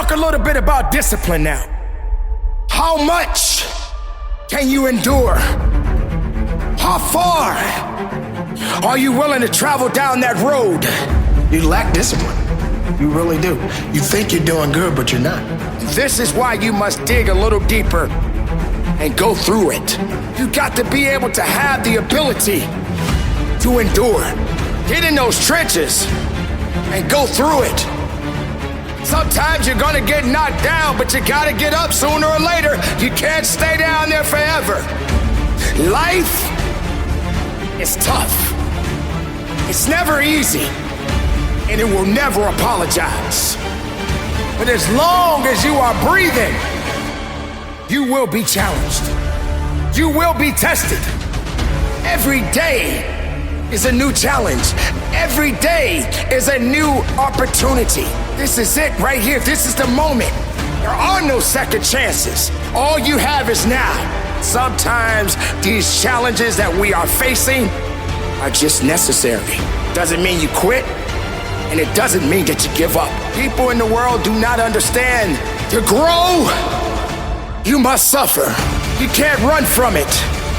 talk a little bit about discipline now. How much can you endure? How far are you willing to travel down that road? You lack discipline. You really do. You think you're doing good, but you're not. This is why you must dig a little deeper and go through it. You got to be able to have the ability to endure. Get in those trenches and go through it. Sometimes you're gonna get knocked down, but you gotta get up sooner or later. You can't stay down there forever. Life is tough. It's never easy, and it will never apologize. But as long as you are breathing, you will be challenged. You will be tested. Every day is a new challenge. Every day is a new opportunity. This is it right here. This is the moment. There are no second chances. All you have is now. Sometimes these challenges that we are facing are just necessary. Doesn't mean you quit, and it doesn't mean that you give up. People in the world do not understand. To grow, you must suffer. You can't run from it.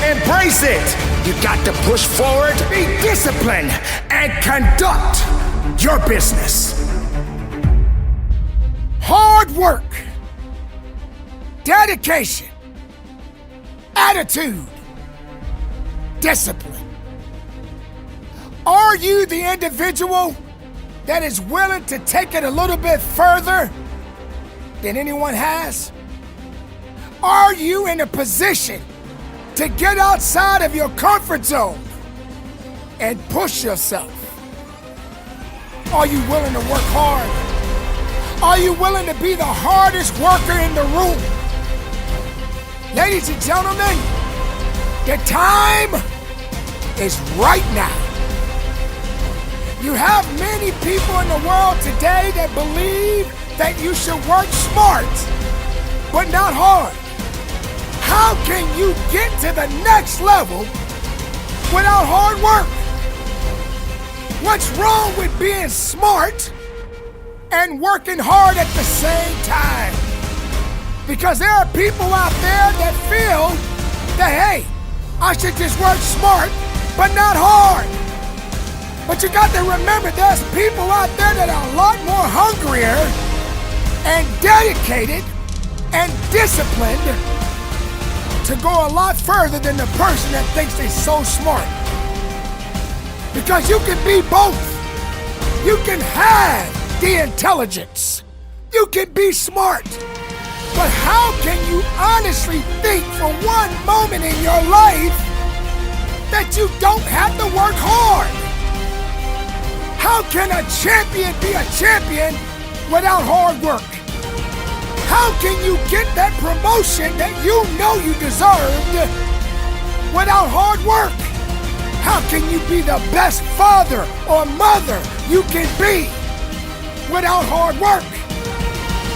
Embrace it. You got to push forward, be disciplined, and conduct your business. Hard work, dedication, attitude, discipline. Are you the individual that is willing to take it a little bit further than anyone has? Are you in a position to get outside of your comfort zone and push yourself? Are you willing to work hard? Are you willing to be the hardest worker in the room? Ladies and gentlemen, the time is right now. You have many people in the world today that believe that you should work smart, but not hard. How can you get to the next level without hard work? What's wrong with being smart and working hard at the same time? Because there are people out there that feel that, hey, I should just work smart, but not hard. But you got to remember, there's people out there that are a lot more hungrier and dedicated and disciplined to go a lot further than the person that thinks they're so smart. Because you can be both. You can have the intelligence. You can be smart. But how can you honestly think for one moment in your life that you don't have to work hard? How can a champion be a champion without hard work? How can you get that promotion that you know you deserved without hard work? How can you be the best father or mother you can be without hard work?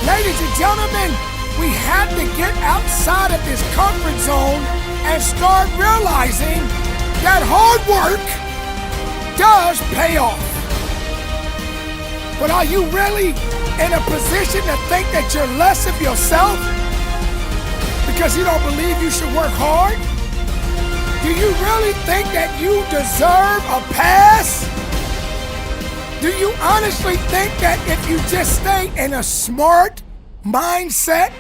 Ladies and gentlemen, we have to get outside of this comfort zone and start realizing that hard work does pay off. But are you really in a position to think that you're less of yourself because you don't believe you should work hard? Do you really think that you deserve a pass? Do you honestly think that if you just stay in a smart mindset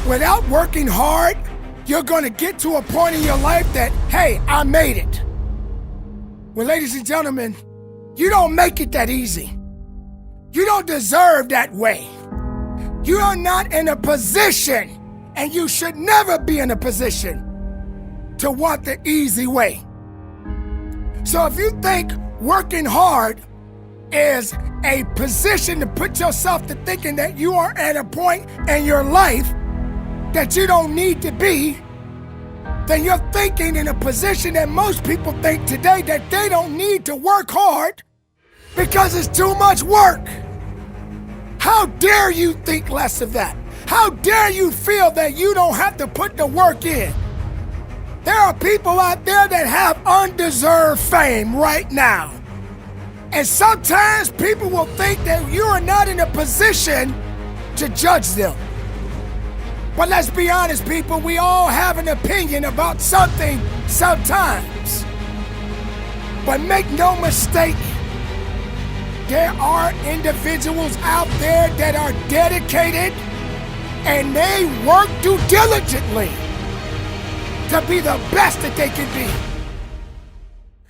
without working hard, you're going to get to a point in your life that, hey, I made it? Well, ladies and gentlemen, you don't make it that easy. You don't deserve that way. You are not in a position, and you should never be in a position to want the easy way. So if you think working hard is a position to put yourself to thinking that you are at a point in your life that you don't need to be, then you're thinking in a position that most people think today that they don't need to work hard because it's too much work. How dare you think less of that? How dare you feel that you don't have to put the work in? There are people out there that have undeserved fame right now. And sometimes people will think that you are not in a position to judge them. But let's be honest, people, we all have an opinion about something sometimes. But make no mistake, there are individuals out there that are dedicated and they work diligently to be the best that they can be.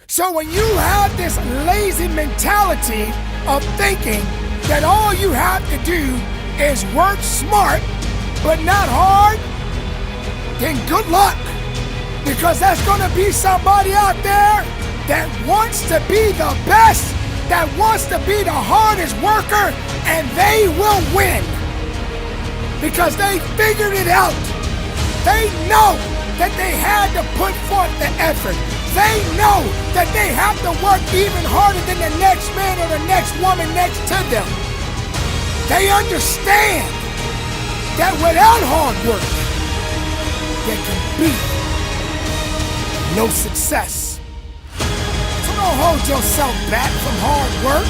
So when you have this lazy mentality of thinking that all you have to do is work smart but not hard, then good luck. Because there's gonna be somebody out there that wants to be the best, that wants to be the hardest worker, and they will win. Because they figured it out. They know that they had to put forth the effort. They know that they have to work even harder than the next man or the next woman next to them. They understand that without hard work, there can be no success. So don't hold yourself back from hard work.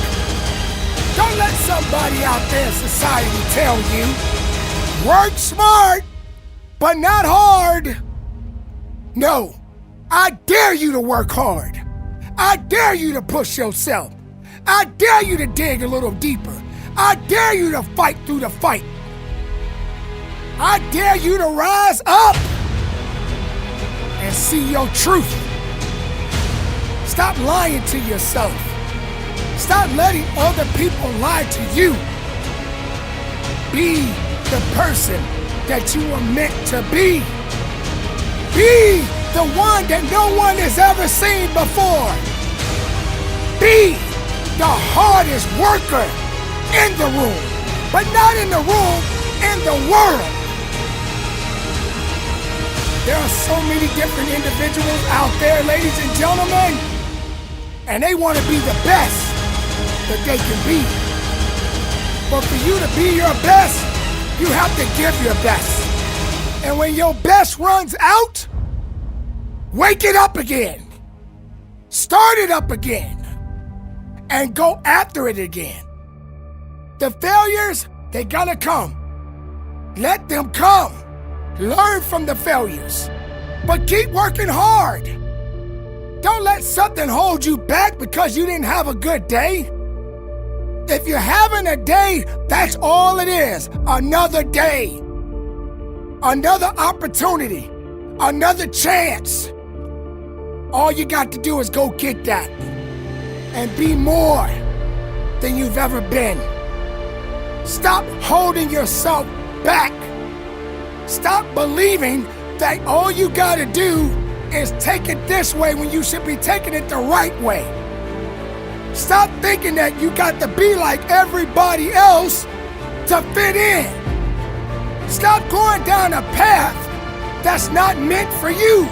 Don't let somebody out there in society tell you, work smart, but not hard. No, I dare you to work hard. I dare you to push yourself. I dare you to dig a little deeper. I dare you to fight through the fight. I dare you to rise up and see your truth. Stop lying to yourself. Stop letting other people lie to you. Be the person that you were meant to be. Be the one that no one has ever seen before. Be the hardest worker in the room, but not in the room, in the world. There are so many different individuals out there, ladies and gentlemen, and they want to be the best that they can be. But for you to be your best, you have to give your best. And when your best runs out, wake it up again. Start it up again. And go after it again. The failures, they're gonna come. Let them come. Learn from the failures. But keep working hard. Don't let something hold you back because you didn't have a good day. If you're having a day, that's all it is. Another day. Another opportunity. Another chance. All you got to do is go get that. And be more than you've ever been. Stop holding yourself back. Stop believing that all you gotta do is take it this way when you should be taking it the right way. Stop thinking that you got to be like everybody else to fit in. Stop going down a path that's not meant for you.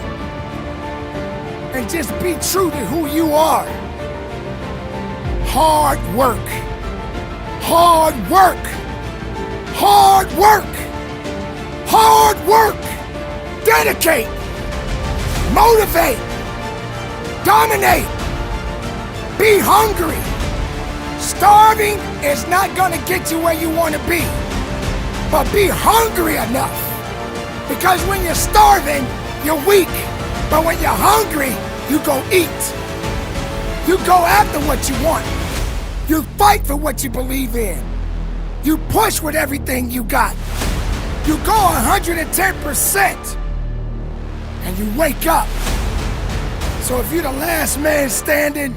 And just be true to who you are. Hard work. Hard work. Hard work. Hard work. Dedicate. Motivate. Dominate. Be hungry. Starving is not gonna get you where you wanna be. But be hungry enough. Because when you're starving, you're weak. But when you're hungry, you go eat. You go after what you want. You fight for what you believe in. You push with everything you got. You go 110%. And you wake up. So if you're the last man standing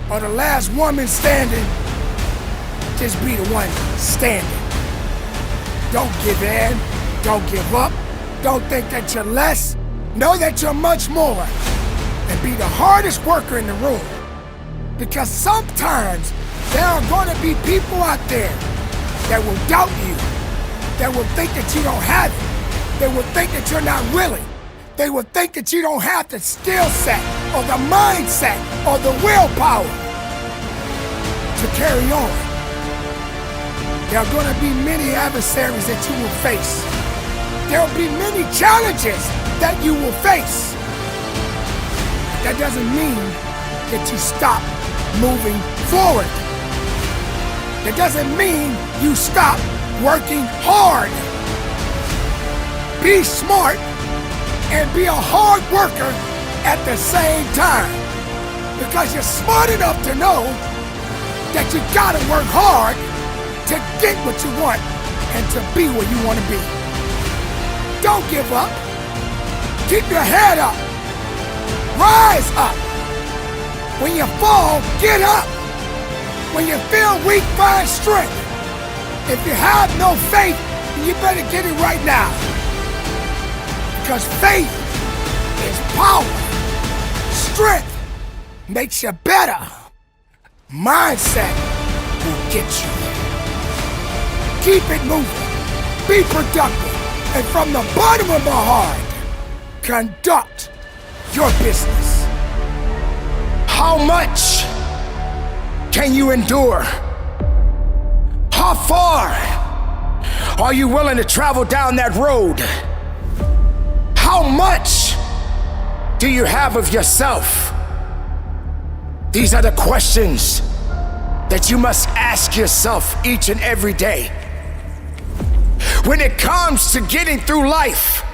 or the last woman standing, just be the one standing. Don't give in. Don't give up. Don't think that you're less. Know that you're much more. And be the hardest worker in the room. Because sometimes there are going to be people out there that will doubt you, that will think that you don't have it, they will think that you're not willing, they will think that you don't have the skill set or the mindset or the willpower to carry on. There are going to be many adversaries that you will face. There will be many challenges that you will face. That doesn't mean that you stop moving forward. That doesn't mean you stop working hard. Be smart and be a hard worker at the same time. Because you're smart enough to know that you gotta work hard to get what you want and to be where you want to be. Don't give up. Keep your head up. Rise up. When you fall, get up. When you feel weak, find strength. If you have no faith, you better get it right now. Because faith is power. Strength makes you better. Mindset will get you there. Keep it moving. Be productive. And from the bottom of my heart, conduct your business. How much can you endure? How far are you willing to travel down that road? How much do you have of yourself? These are the questions that you must ask yourself each and every day. When it comes to getting through life,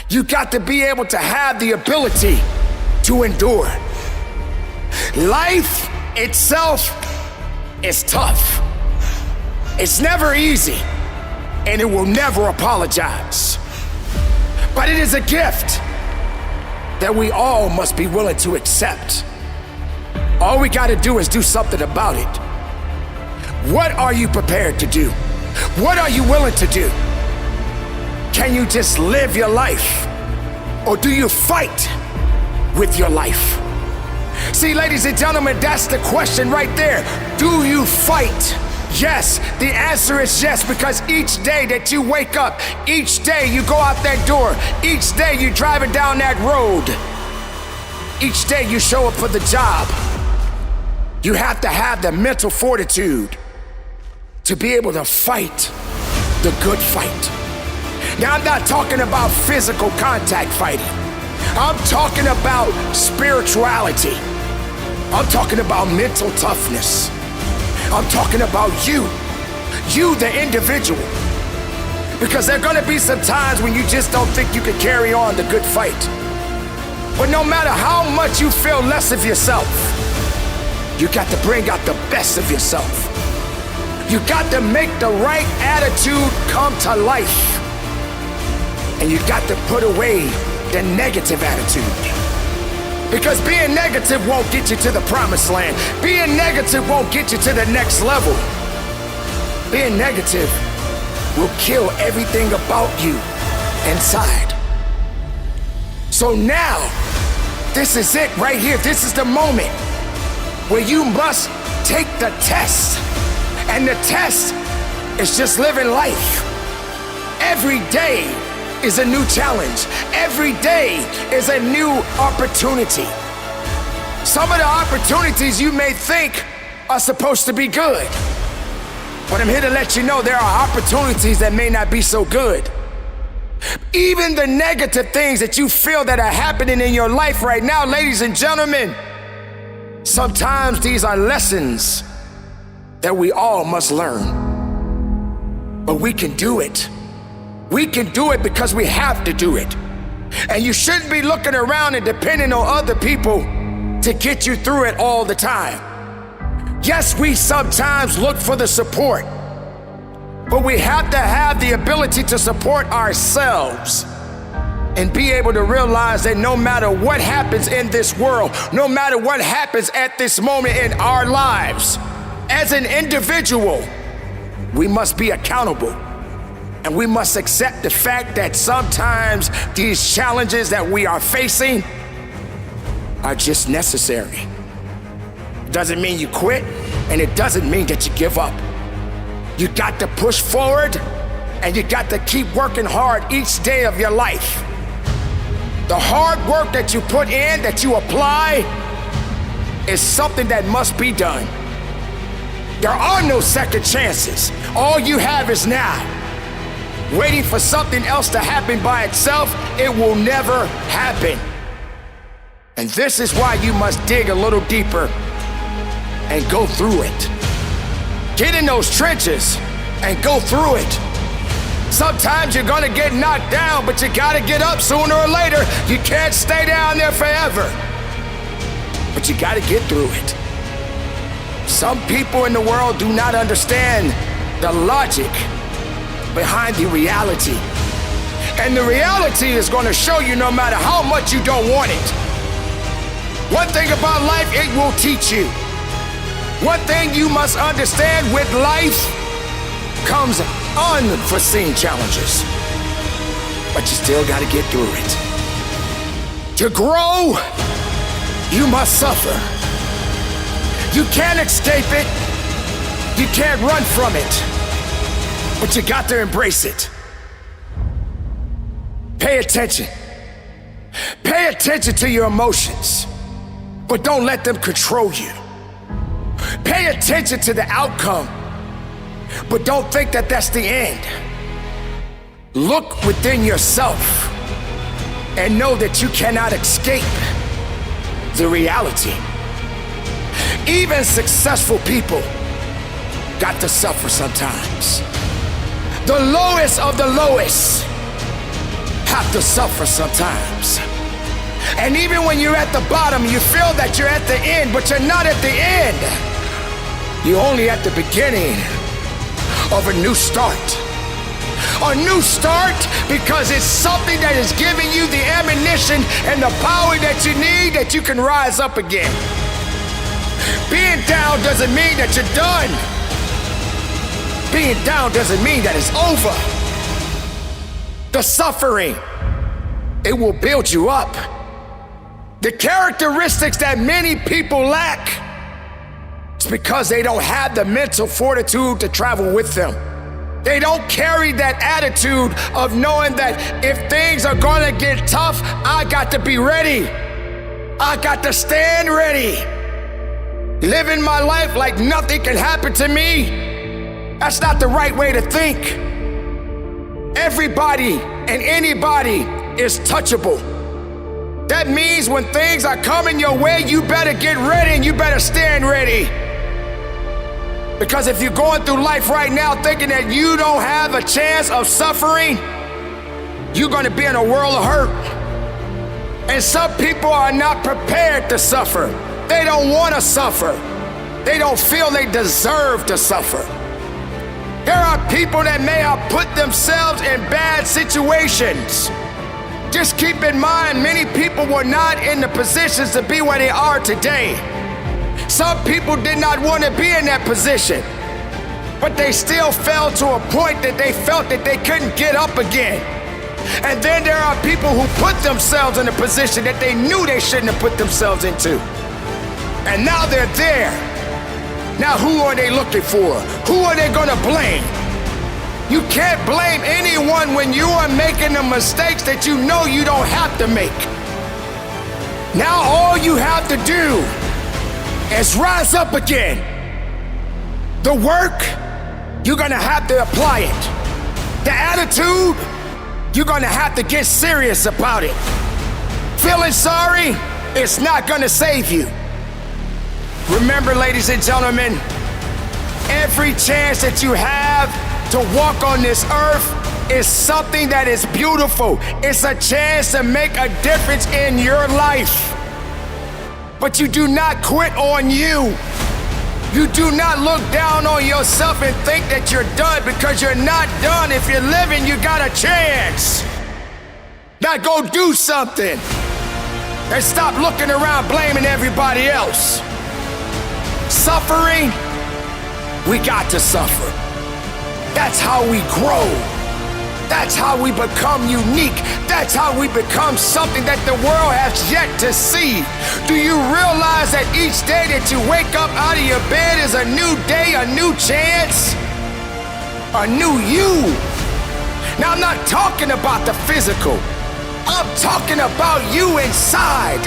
you got to be able to have the ability to endure. Life itself is tough. It's never easy, and it will never apologize. But it is a gift that we all must be willing to accept. All we gotta do is do something about it. What are you prepared to do? What are you willing to do? Can you just live your life? Or do you fight with your life? See, ladies and gentlemen, that's the question right there. Do you fight? Yes, the answer is yes, because each day that you wake up, each day you go out that door, each day you're driving down that road, each day you show up for the job, you have to have the mental fortitude to be able to fight the good fight. Now, I'm not talking about physical contact fighting. I'm talking about spirituality. I'm talking about mental toughness. I'm talking about you the individual. Because there are gonna be some times when you just don't think you can carry on the good fight. But no matter how much you feel less of yourself, you got to bring out the best of yourself. You got to make the right attitude come to life. And you got to put away the negative attitude. Because being negative won't get you to the promised land. Being negative won't get you to the next level. Being negative will kill everything about you inside. So now, this is it right here. This is the moment where you must take the test. And the test is just living life. Every day is a new challenge. Every day is a new opportunity. Some of the opportunities you may think are supposed to be good. But I'm here to let you know there are opportunities that may not be so good. Even the negative things that you feel that are happening in your life right now, ladies and gentlemen, sometimes these are lessons that we all must learn. But we can do it. We can do it because we have to do it. And you shouldn't be looking around and depending on other people to get you through it all the time. Yes, we sometimes look for the support, but we have to have the ability to support ourselves and be able to realize that no matter what happens in this world, no matter what happens at this moment in our lives, as an individual, we must be accountable. And we must accept the fact that sometimes these challenges that we are facing are just necessary. It doesn't mean you quit, and it doesn't mean that you give up. You got to push forward, and you got to keep working hard each day of your life. The hard work that you put in, that you apply, is something that must be done. There are no second chances. All you have is now. Waiting for something else to happen by itself, it will never happen. And this is why you must dig a little deeper and go through it. Get in those trenches and go through it. Sometimes you're gonna get knocked down, but you gotta get up sooner or later. You can't stay down there forever. But you gotta get through it. Some people in the world do not understand the logic behind the reality. And the reality is gonna show you no matter how much you don't want it. One thing about life, it will teach you. One thing you must understand with life comes unforeseen challenges. But you still gotta get through it. To grow, you must suffer. You can't escape it. You can't run from it. But you got to embrace it. Pay attention. Pay attention to your emotions, but don't let them control you. Pay attention to the outcome, but don't think that that's the end. Look within yourself and know that you cannot escape the reality. Even successful people got to suffer sometimes. The lowest of the lowest have to suffer sometimes. And even when you're at the bottom, you feel that you're at the end, but you're not at the end. You're only at the beginning of a new start. A new start because it's something that is giving you the ammunition and the power that you need that you can rise up again. Being down doesn't mean that you're done. Being down doesn't mean that it's over. The suffering, it will build you up. The characteristics that many people lack, it's because they don't have the mental fortitude to travel with them. They don't carry that attitude of knowing that if things are gonna get tough, I got to be ready. I got to stand ready. Living my life like nothing can happen to me, that's not the right way to think. Everybody and anybody is touchable. That means when things are coming your way, you better get ready and you better stand ready. Because if you're going through life right now thinking that you don't have a chance of suffering, you're gonna be in a world of hurt. And some people are not prepared to suffer. They don't wanna suffer. They don't feel they deserve to suffer. There are people that may have put themselves in bad situations. Just keep in mind, many people were not in the positions to be where they are today. Some people did not want to be in that position, but they still fell to a point that they felt that they couldn't get up again. And then there are people who put themselves in a position that they knew they shouldn't have put themselves into. And now they're there. Now who are they looking for? Who are they gonna blame? You can't blame anyone when you are making the mistakes that you know you don't have to make. Now all you have to do is rise up again. The work, you're gonna have to apply it. The attitude, you're gonna have to get serious about it. Feeling sorry, it's not gonna save you. Remember, ladies and gentlemen, every chance that you have to walk on this earth is something that is beautiful. It's a chance to make a difference in your life. But you do not quit on you. You do not look down on yourself and think that you're done, because you're not done. If you're living, you got a chance. Now go do something and stop looking around blaming everybody else. Suffering, we got to suffer. That's how we grow. That's how we become unique. That's how we become something that the world has yet to see. Do you realize that each day that you wake up out of your bed is a new day, a new chance, a new you? Now, I'm not talking about the physical. I'm talking about you inside.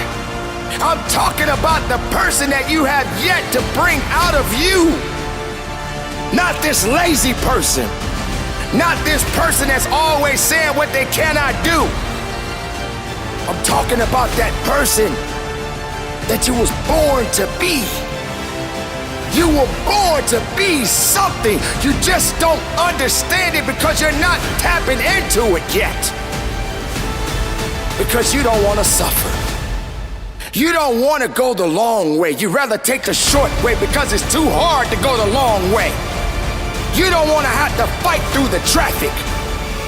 I'm talking about the person that you have yet to bring out of you. Not this lazy person. Not this person that's always saying what they cannot do. I'm talking about that person that you was born to be. You were born to be something. You just don't understand it because you're not tapping into it yet. Because you don't want to suffer. You don't want to go the long way. You'd rather take the short way because it's too hard to go the long way. You don't want to have to fight through the traffic.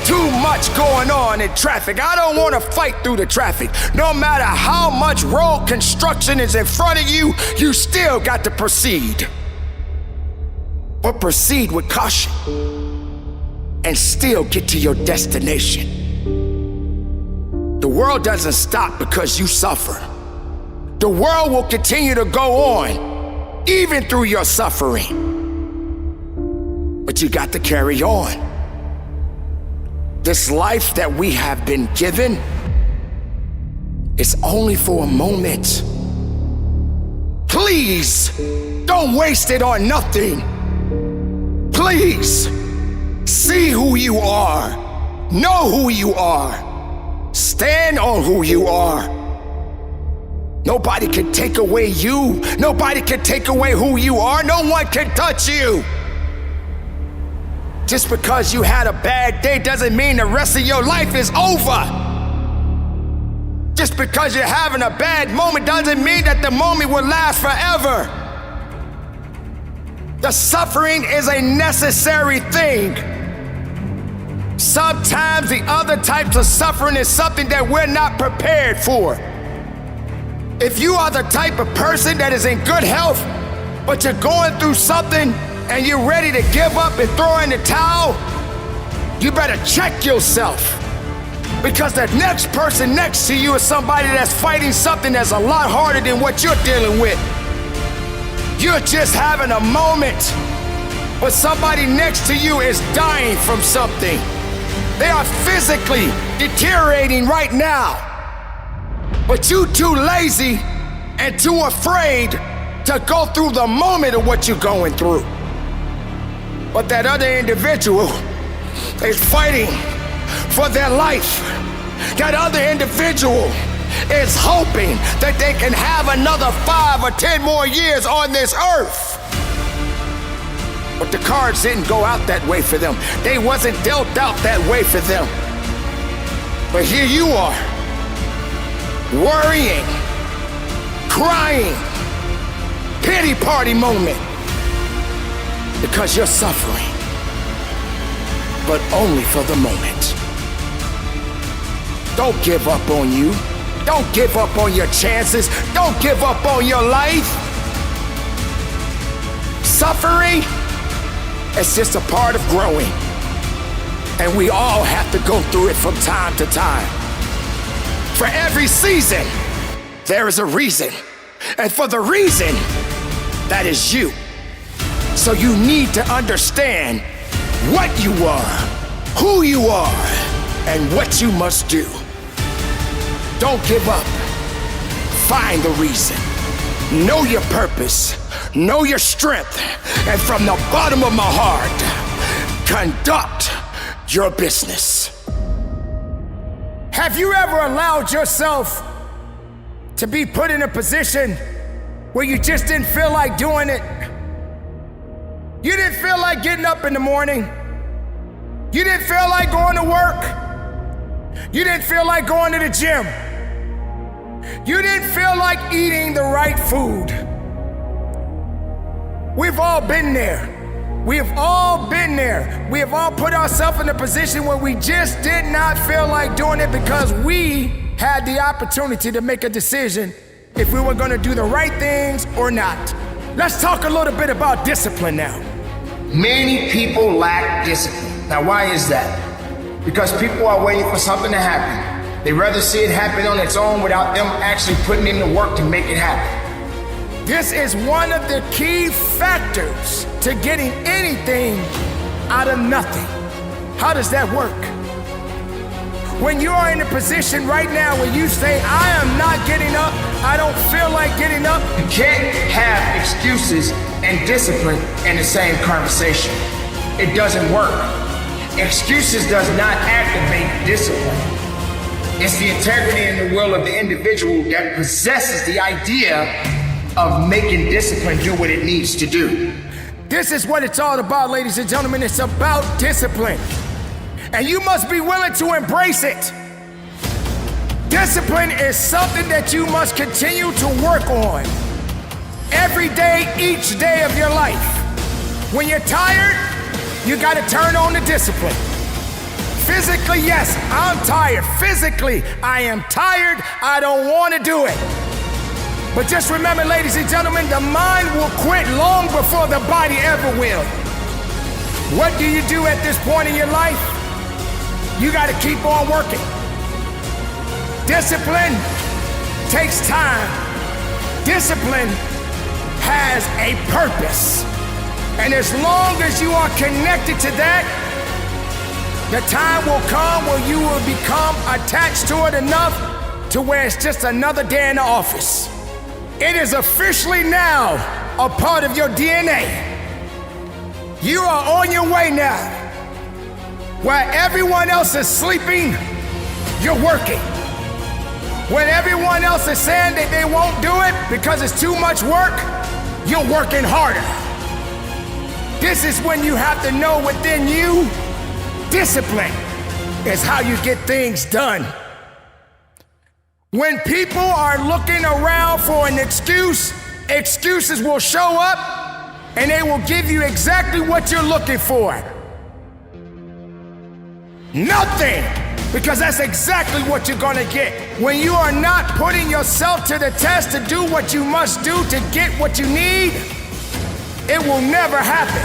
Too much going on in traffic. I don't want to fight through the traffic. No matter how much road construction is in front of you, you still got to proceed. But proceed with caution and still get to your destination. The world doesn't stop because you suffer. The world will continue to go on, even through your suffering. But you got to carry on. This life that we have been given is only for a moment. Please, don't waste it on nothing. Please, see who you are. Know who you are. Stand on who you are. Nobody can take away you. Nobody can take away who you are. No one can touch you. Just because you had a bad day doesn't mean the rest of your life is over. Just because you're having a bad moment doesn't mean that the moment will last forever. The suffering is a necessary thing. Sometimes the other types of suffering is something that we're not prepared for. If you are the type of person that is in good health, but you're going through something and you're ready to give up and throw in the towel, you better check yourself. Because the next person next to you is somebody that's fighting something that's a lot harder than what you're dealing with. You're just having a moment, but somebody next to you is dying from something. They are physically deteriorating right now. But you too lazy and too afraid to go through the moment of what you're going through. But that other individual is fighting for their life. That other individual is hoping that they can have another 5 or 10 more years on this earth. But the cards didn't go out that way for them. They wasn't dealt out that way for them. But here you are, worrying, crying, pity party moment. Because you're suffering, but only for the moment. Don't give up on you. Don't give up on your chances. Don't give up on your life. Suffering is just a part of growing. And we all have to go through it from time to time. For every season, there is a reason. And for the reason, that is you. So you need to understand what you are, who you are, and what you must do. Don't give up. Find the reason. Know your purpose. Know your strength. And from the bottom of my heart, conduct your business. Have you ever allowed yourself to be put in a position where you just didn't feel like doing it? You didn't feel like getting up in the morning. You didn't feel like going to work. You didn't feel like going to the gym. You didn't feel like eating the right food. We've all been there. We have all been there. We have all put ourselves in a position where we just did not feel like doing it because we had the opportunity to make a decision if we were going to do the right things or not. Let's talk a little bit about discipline now. Many people lack discipline. Now, why is that? Because people are waiting for something to happen. They'd rather see it happen on its own without them actually putting in the work to make it happen. This is one of the key factors to getting anything out of nothing. How does that work? When you are in a position right now where you say, I am not getting up, I don't feel like getting up. You can't have excuses and discipline in the same conversation. It doesn't work. Excuses does not activate discipline. It's the integrity and the will of the individual that possesses the idea of making discipline do what it needs to do. This is what it's all about, ladies and gentlemen. It's about discipline. And you must be willing to embrace it. Discipline is something that you must continue to work on every day, each day of your life. When you're tired, you got to turn on the discipline. Physically, yes, I'm tired. Physically, I am tired. I don't want to do it. But just remember, ladies and gentlemen, the mind will quit long before the body ever will. What do you do at this point in your life? You got to keep on working. Discipline takes time. Discipline has a purpose. And as long as you are connected to that, the time will come where you will become attached to it enough to where it's just another day in the office. It is officially now a part of your DNA. You are on your way now. While everyone else is sleeping, you're working. When everyone else is saying that they won't do it because it's too much work, you're working harder. This is when you have to know within you, discipline is how you get things done. When people are looking around for an excuse, excuses will show up and they will give you exactly what you're looking for. Nothing, because that's exactly what you're gonna get. When you are not putting yourself to the test to do what you must do to get what you need, it will never happen.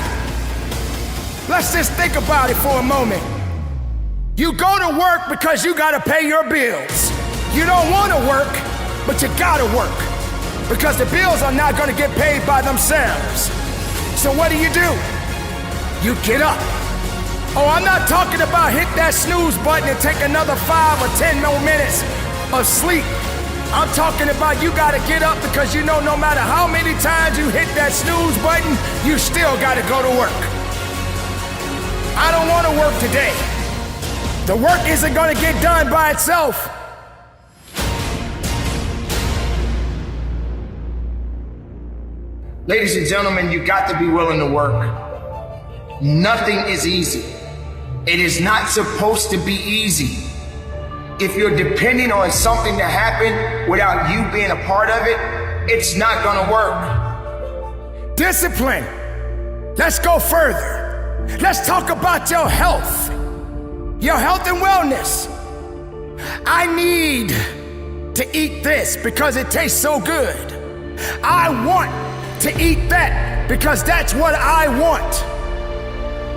Let's just think about it for a moment. You go to work because you gotta pay your bills. You don't wanna work, but you gotta work because the bills are not gonna get paid by themselves. So what do? You get up. Oh, I'm not talking about hit that snooze button and take another 5 or 10 more minutes of sleep. I'm talking about you gotta get up because you know no matter how many times you hit that snooze button, you still gotta go to work. I don't wanna work today. The work isn't gonna get done by itself. Ladies and gentlemen, you got to be willing to work. Nothing is easy. It is not supposed to be easy. If you're depending on something to happen without you being a part of it, it's not gonna work. Discipline. Let's go further. Let's talk about your health. Your health and wellness. I need to eat this because it tastes so good. I want to eat that because that's what I want.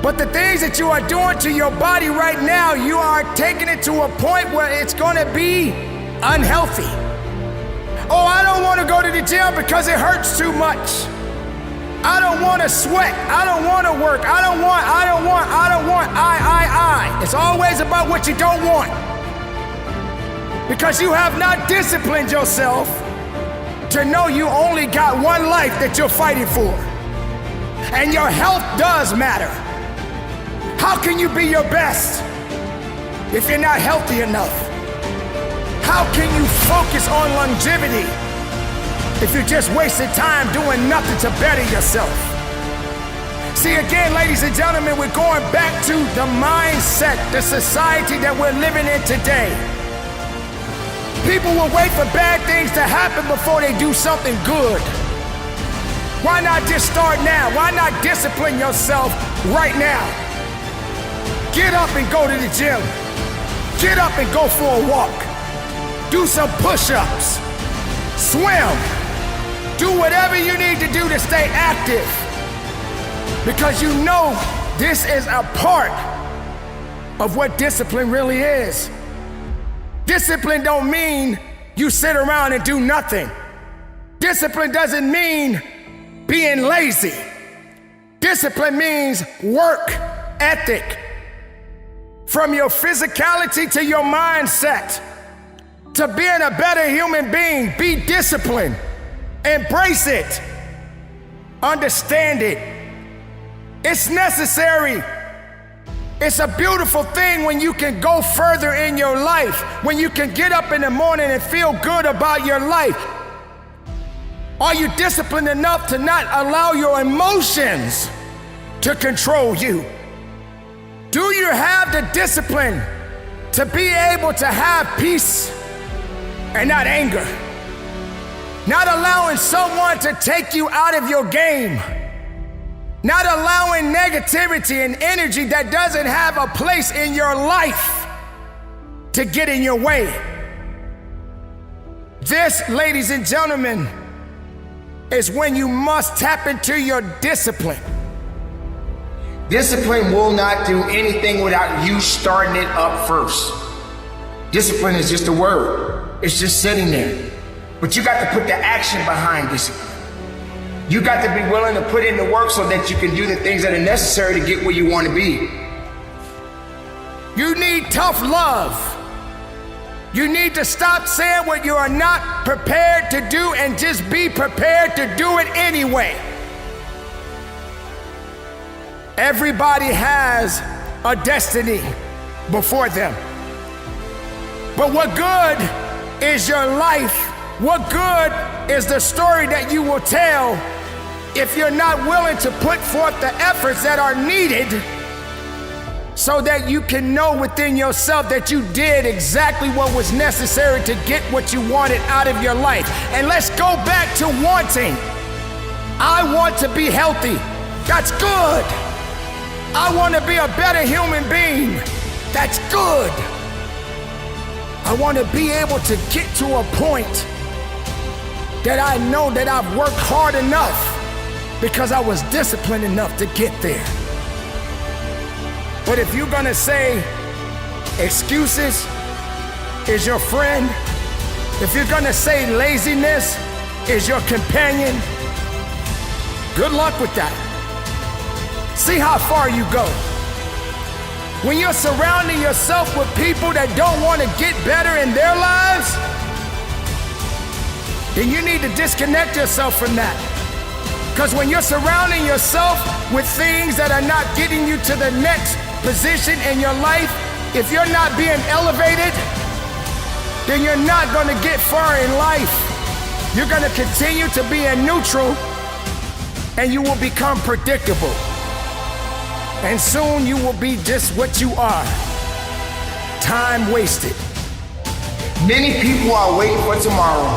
But the things that you are doing to your body right now, you are taking it to a point where it's gonna be unhealthy. Oh, I don't wanna go to the gym because it hurts too much. I don't wanna sweat. I don't wanna work. I. It's always about what you don't want. Because you have not disciplined yourself to know you only got one life that you're fighting for. And your health does matter. How can you be your best if you're not healthy enough? How can you focus on longevity if you're just wasting time doing nothing to better yourself? See, again, ladies and gentlemen, we're going back to the mindset, the society that we're living in today. People will wait for bad things to happen before they do something good. Why not just start now? Why not discipline yourself right now? Get up and go to the gym. Get up and go for a walk. Do some push-ups. Swim. Do whatever you need to do to stay active. Because you know this is a part of what discipline really is. Discipline don't mean you sit around and do nothing. Discipline doesn't mean being lazy. Discipline means work ethic. From your physicality to your mindset, to being a better human being, be disciplined. Embrace it. Understand it. It's necessary. It's a beautiful thing when you can go further in your life, when you can get up in the morning and feel good about your life. Are you disciplined enough to not allow your emotions to control you? Do you have the discipline to be able to have peace and not anger? Not allowing someone to take you out of your game. Not allowing negativity and energy that doesn't have a place in your life to get in your way. This, ladies and gentlemen, is when you must tap into your discipline. Discipline will not do anything without you starting it up first. Discipline is just a word. It's just sitting there. But you got to put the action behind discipline. You got to be willing to put in the work so that you can do the things that are necessary to get where you want to be. You need tough love. You need to stop saying what you are not prepared to do and just be prepared to do it anyway. Everybody has a destiny before them. But what good is your life? What good is the story that you will tell if you're not willing to put forth the efforts that are needed so that you can know within yourself that you did exactly what was necessary to get what you wanted out of your life? And let's go back to wanting. I want to be healthy. That's good. I want to be a better human being. That's good. I want to be able to get to a point that I know that I've worked hard enough because I was disciplined enough to get there. But if you're gonna say excuses is your friend, if you're gonna say laziness is your companion, good luck with that. See how far you go. When you're surrounding yourself with people that don't want to get better in their lives, then you need to disconnect yourself from that. Because when you're surrounding yourself with things that are not getting you to the next position in your life, if you're not being elevated, then you're not going to get far in life. You're going to continue to be in neutral, and you will become predictable. And soon you will be just what you are. Time wasted. Many people are waiting for tomorrow.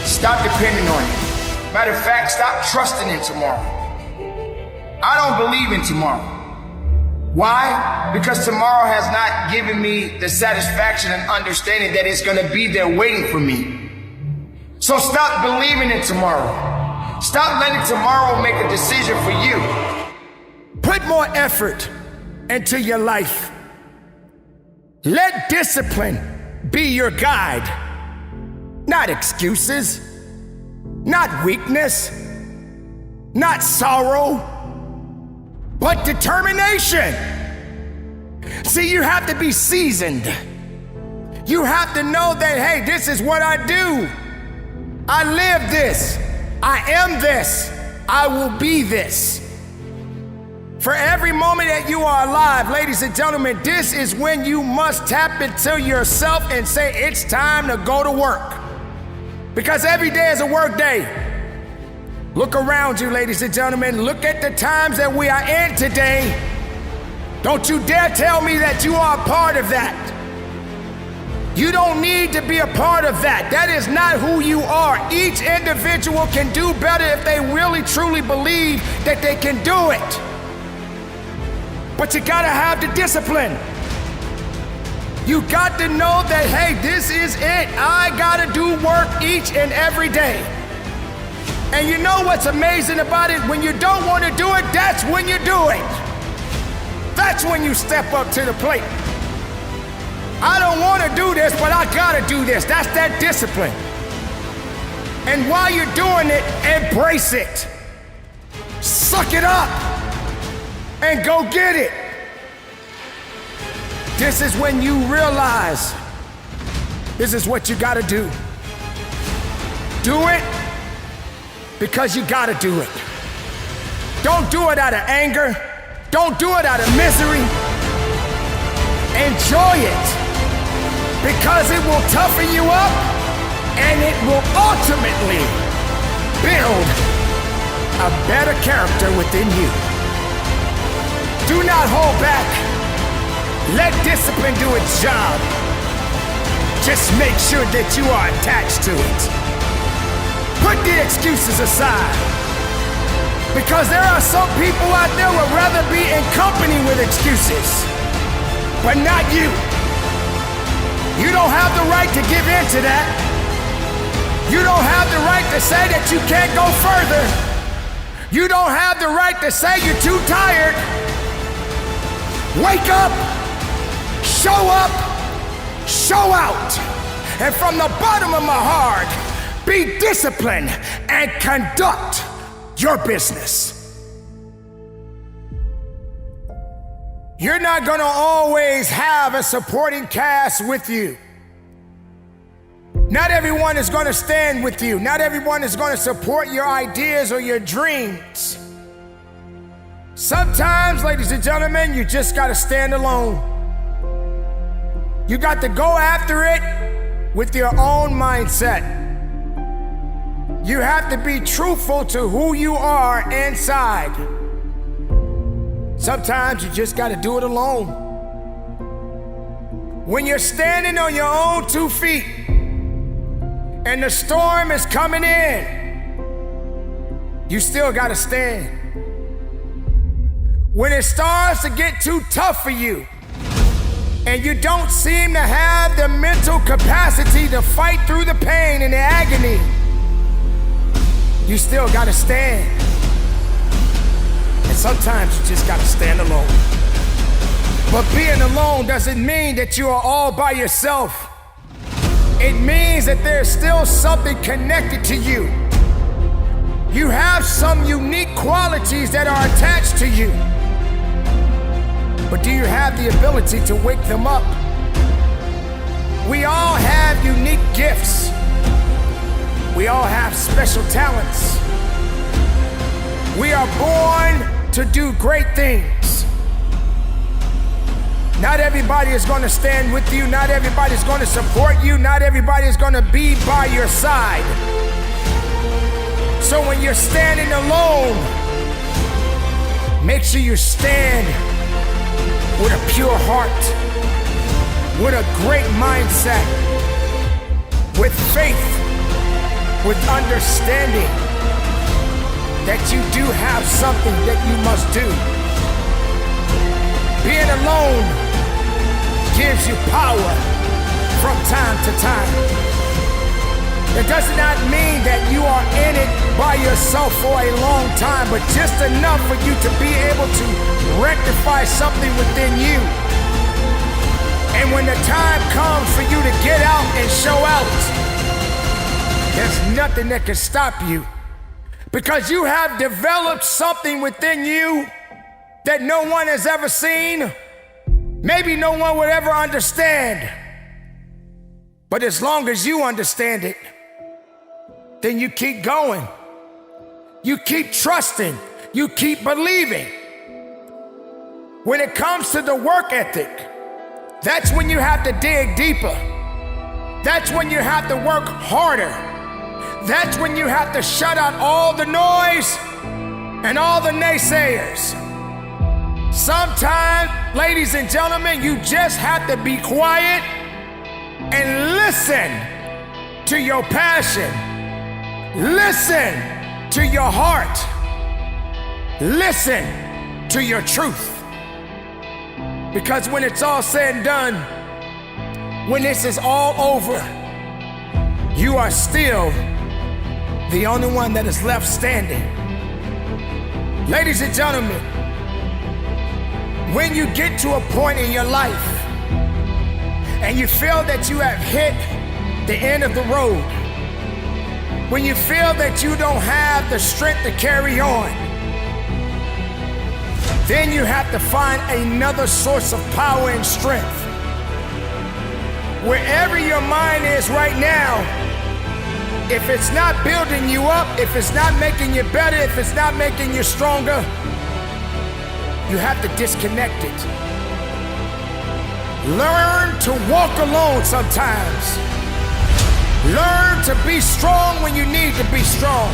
Stop depending on it. Matter of fact, stop trusting in tomorrow. I don't believe in tomorrow. Why? Because tomorrow has not given me the satisfaction and understanding that it's going to be there waiting for me. So stop believing in tomorrow. Stop letting tomorrow make a decision for you. Put more effort into your life. Let discipline be your guide. Not excuses, not weakness, not sorrow, but determination. See, you have to be seasoned. You have to know that, hey, this is what I do. I live this. I am this. I will be this. For every moment that you are alive, ladies and gentlemen, this is when you must tap into yourself and say, it's time to go to work. Because every day is a work day. Look around you, ladies and gentlemen. Look at the times that we are in today. Don't you dare tell me that you are a part of that. You don't need to be a part of that. That is not who you are. Each individual can do better if they really truly believe that they can do it. But you gotta have the discipline. You got to know that, hey, this is it. I gotta do work each and every day. And you know what's amazing about it? When you don't want to do it, that's when you do it. That's when you step up to the plate. I don't want to do this, but I gotta do this. That's that discipline. And while you're doing it, embrace it. Suck it up and go get it. This is when you realize this is what you gotta do. Do it because you gotta do it. Don't do it out of anger. Don't do it out of misery. Enjoy it because it will toughen you up and it will ultimately build a better character within you. Do not hold back. Let discipline do its job. Just make sure that you are attached to it. Put the excuses aside. Because there are some people out there who would rather be in company with excuses, but not you. You don't have the right to give in to that. You don't have the right to say that you can't go further. You don't have the right to say you're too tired. Wake up, show out. And from the bottom of my heart, be disciplined and conduct your business. You're not gonna always have a supporting cast with you. Not everyone is gonna stand with you. Not everyone is gonna support your ideas or your dreams. Sometimes, ladies and gentlemen, you just gotta stand alone. You got to go after it with your own mindset. You have to be truthful to who you are inside. Sometimes you just got to do it alone. When you're standing on your own 2 feet and the storm is coming in, you still got to stand. When it starts to get too tough for you and you don't seem to have the mental capacity to fight through the pain and the agony, you still got to stand. And sometimes you just gotta stand alone. But being alone doesn't mean that you are all by yourself. It means that there's still something connected to you. You have some unique qualities that are attached to you. But do you have the ability to wake them up? We all have unique gifts. We all have special talents. We are born to do great things. Not everybody is going to stand with you. Not everybody is going to support you. Not everybody is going to be by your side. So when you're standing alone, make sure you stand with a pure heart, with a great mindset, with faith, with understanding that you do have something that you must do. Being alone gives you power from time to time. It does not mean that you are in it by yourself for a long time, but just enough for you to be able to rectify something within you. And when the time comes for you to get out and show out, there's nothing that can stop you. Because you have developed something within you that no one has ever seen. Maybe no one would ever understand. But as long as you understand it, then you keep going. You keep trusting. You keep believing. When it comes to the work ethic, that's when you have to dig deeper. That's when you have to work harder. That's when you have to shut out all the noise and all the naysayers. Sometimes, ladies and gentlemen, you just have to be quiet and listen to your passion. Listen to your heart. Listen to your truth. Because when it's all said and done, when this is all over, you are still the only one that is left standing. Ladies and gentlemen, when you get to a point in your life and you feel that you have hit the end of the road, when you feel that you don't have the strength to carry on, then you have to find another source of power and strength. Wherever your mind is right now, if it's not building you up, if it's not making you better, if it's not making you stronger, you have to disconnect it. Learn to walk alone sometimes. Learn to be strong when you need to be strong.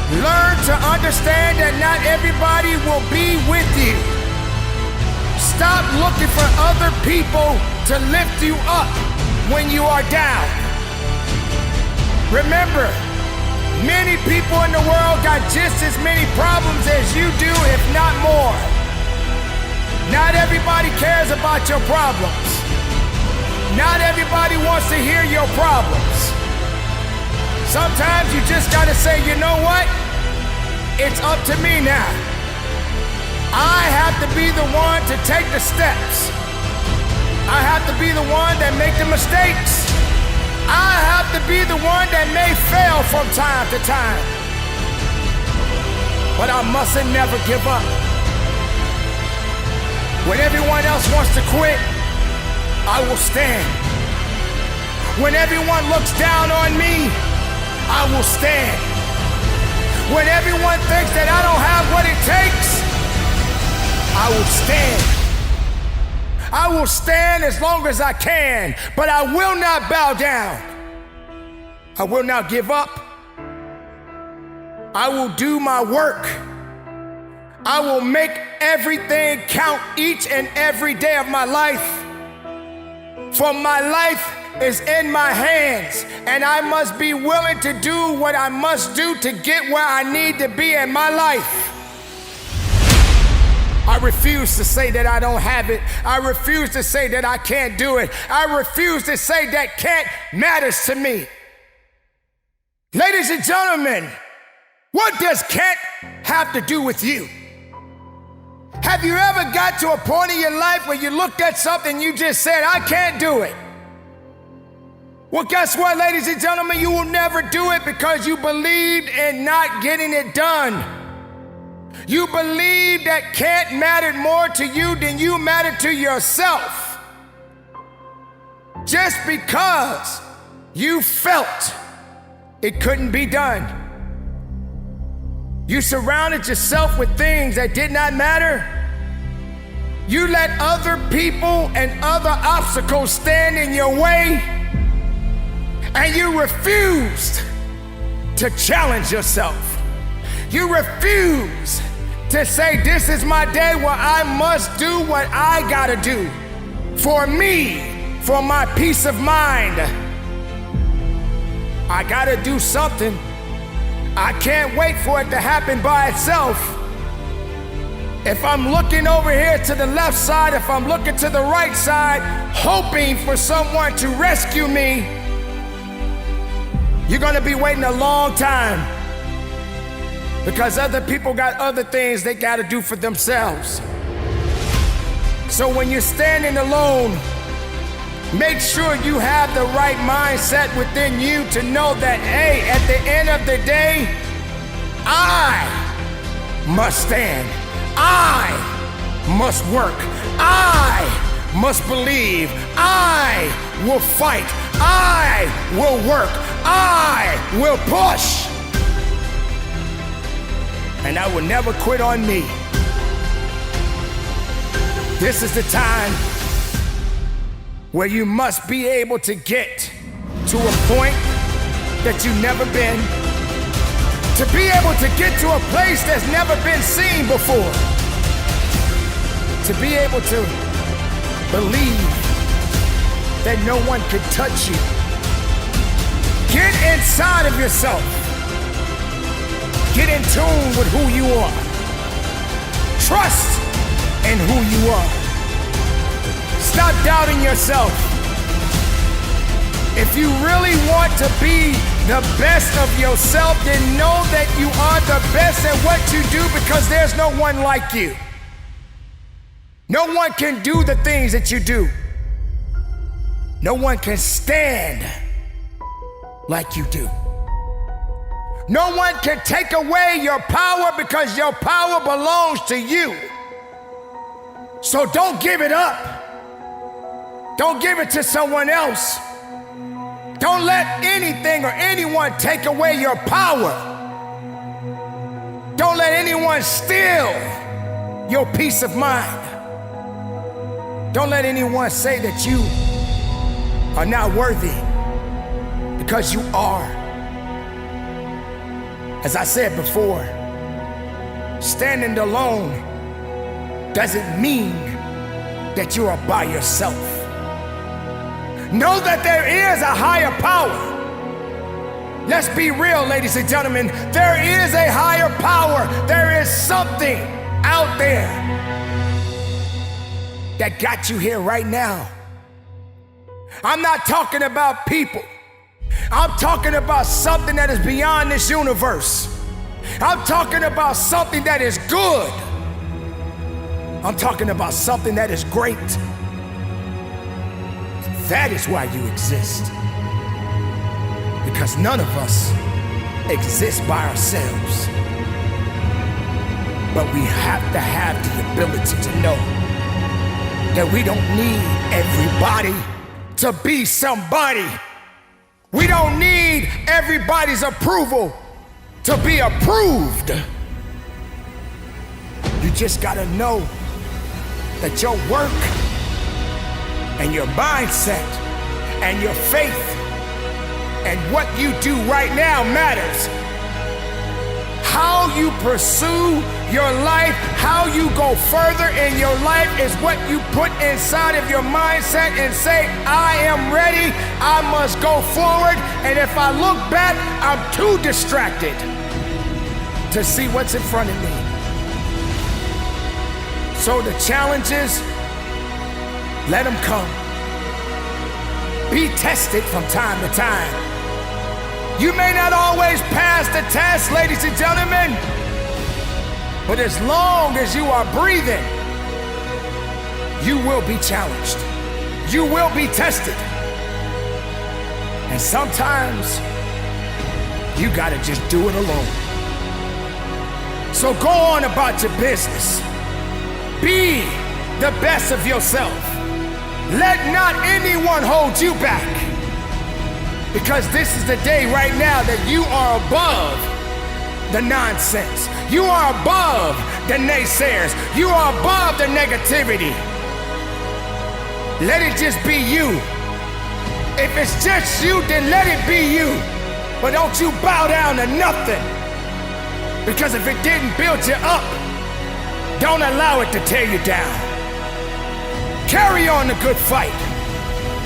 Learn to understand that not everybody will be with you. Stop looking for other people to lift you up when you are down. Remember, many people in the world got just as many problems as you do, if not more. Not everybody cares about your problems. Not everybody wants to hear your problems. Sometimes you just gotta say, you know what? It's up to me now. I have to be the one to take the steps. I have to be the one that make the mistakes. I have to be the one that may fail from time to time. But I mustn't never give up. When everyone else wants to quit, I will stand. When everyone looks down on me, I will stand. When everyone thinks that I don't have what it takes, I will stand. I will stand as long as I can, but I will not bow down. I will not give up. I will do my work. I will make everything count each and every day of my life. For my life is in my hands, and I must be willing to do what I must do to get where I need to be in my life. I refuse to say that I don't have it. I refuse to say that I can't do it. I refuse to say that can't matters to me. Ladies and gentlemen, what does can't have to do with you? Have you ever got to a point in your life where you looked at something and you just said, I can't do it? Well, guess what, ladies and gentlemen? You will never do it because you believed in not getting it done. You believed that can't mattered more to you than you mattered to yourself. Just because you felt it couldn't be done. You surrounded yourself with things that did not matter. You let other people and other obstacles stand in your way. And you refused to challenge yourself. You refused to say, this is my day where I must do what I gotta do. For me, for my peace of mind. I gotta do something. I can't wait for it to happen by itself. If I'm looking over here to the left side, if I'm looking to the right side, hoping for someone to rescue me, you're gonna be waiting a long time because other people got other things they gotta do for themselves. So when you're standing alone, make sure you have the right mindset within you to know that, hey, at the end of the day, I must stand. I must work. I must believe. I will fight. I will work. I will push. And I will never quit on me. This is the time where you must be able to get to a point that you've never been, to be able to get to a place that's never been seen before, to be able to believe that no one can touch you. Get inside of yourself. Get in tune with who you are. Trust in who you are. Stop doubting yourself. If you really want to be the best of yourself, then know that you are the best at what you do because there's no one like you. No one can do the things that you do. No one can stand like you do. No one can take away your power because your power belongs to you. So don't give it up. Don't give it to someone else. Don't let anything or anyone take away your power. Don't let anyone steal your peace of mind. Don't let anyone say that you are not worthy, because you are. As I said before, standing alone doesn't mean that you are by yourself. Know that there is a higher power. Let's be real, ladies and gentlemen. There is a higher power. There is something out there that got you here right now. I'm not talking about people. I'm talking about something that is beyond this universe. I'm talking about something that is good. I'm talking about something that is great. That is why you exist. Because none of us exist by ourselves. But we have to have the ability to know that we don't need everybody to be somebody. We don't need everybody's approval to be approved. You just gotta know that your work and your mindset and your faith and what you do right now matters. How you pursue your life, how you go further in your life is what you put inside of your mindset and say, I am ready, I must go forward, and if I look back, I'm too distracted to see what's in front of me. So the challenges, let them come. Be tested from time to time. You may not always pass the test, ladies and gentlemen, but as long as you are breathing, you will be challenged. You will be tested. And sometimes, you gotta just do it alone. So go on about your business. Be the best of yourself. Let not anyone hold you back. Because this is the day right now that you are above the nonsense. You are above the naysayers. You are above the negativity. Let it just be you. If it's just you, then let it be you. But don't you bow down to nothing. Because if it didn't build you up, don't allow it to tear you down. Carry on the good fight.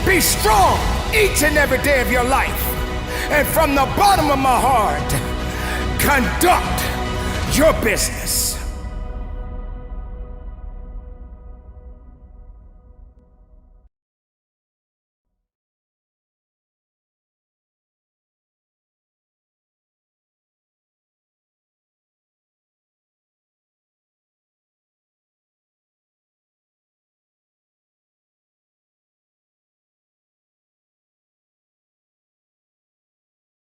Be strong each and every day of your life. And from the bottom of my heart, conduct your business.